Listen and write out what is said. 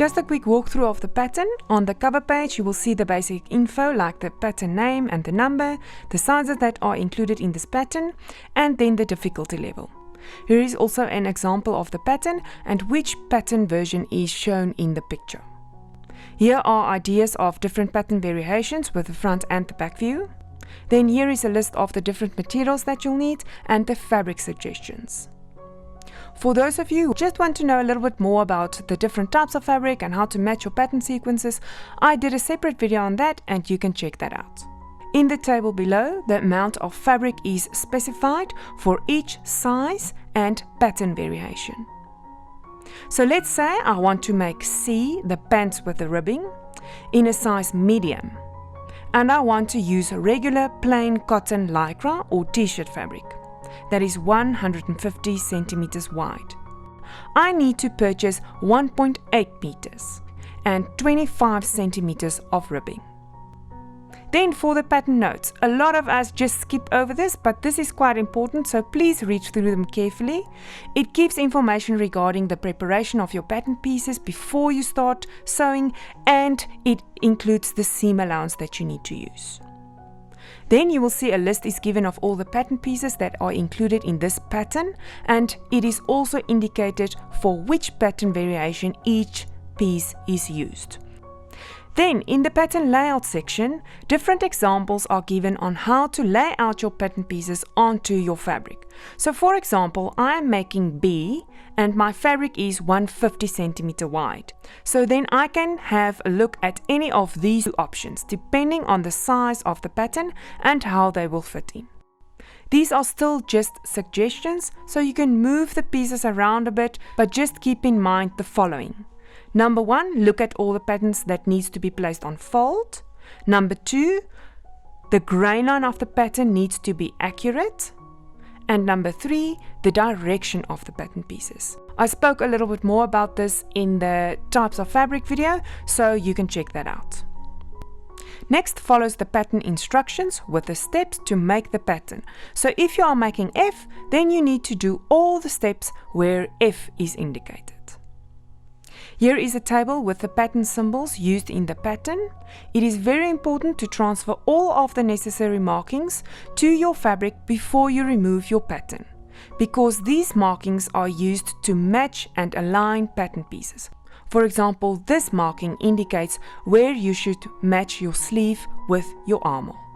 Just a quick walkthrough of the pattern. On the cover page you will see the basic info like the pattern name and the number, the sizes that are included in this pattern, and then the difficulty level. Here is also an example of the pattern and which pattern version is shown in the picture. Here are ideas of different pattern variations with the front and the back view. Then here is a list of the different materials that you'll need and the fabric suggestions. For those of you who just want to know a little bit more about the different types of fabric and how to match your pattern sequences, I did a separate video on that and you can check that out. In the table below, the amount of fabric is specified for each size and pattern variation. So let's say I want to make C, the pants with the ribbing, in a size medium. And I want to use regular plain cotton lycra or t-shirt fabric that is 150 centimeters wide. I need to purchase 1.8 meters and 25 centimeters of ribbing. Then for the pattern notes, a lot of us just skip over this, but this is quite important, so please read through them carefully. It gives information regarding the preparation of your pattern pieces before you start sewing, and it includes the seam allowance that you need to use. Then you will see a list is given of all the pattern pieces that are included in this pattern, and it is also indicated for which pattern variation each piece is used. Then in the pattern layout section, different examples are given on how to lay out your pattern pieces onto your fabric. So for example, I am making B and my fabric is 150 centimeter wide. So then I can have a look at any of these two options depending on the size of the pattern and how they will fit in. These are still just suggestions, so you can move the pieces around a bit, but just keep in mind the following. Number 1, look at all the patterns that needs to be placed on fold. Number 2, the grain line of the pattern needs to be accurate. And number 3, the direction of the pattern pieces. I spoke a little bit more about this in the types of fabric video, so you can check that out. Next follows the pattern instructions with the steps to make the pattern. So if you are making F, then you need to do all the steps where F is indicated. Here is a table with the pattern symbols used in the pattern. It is very important to transfer all of the necessary markings to your fabric before you remove your pattern, because these markings are used to match and align pattern pieces. For example, this marking indicates where you should match your sleeve with your armhole.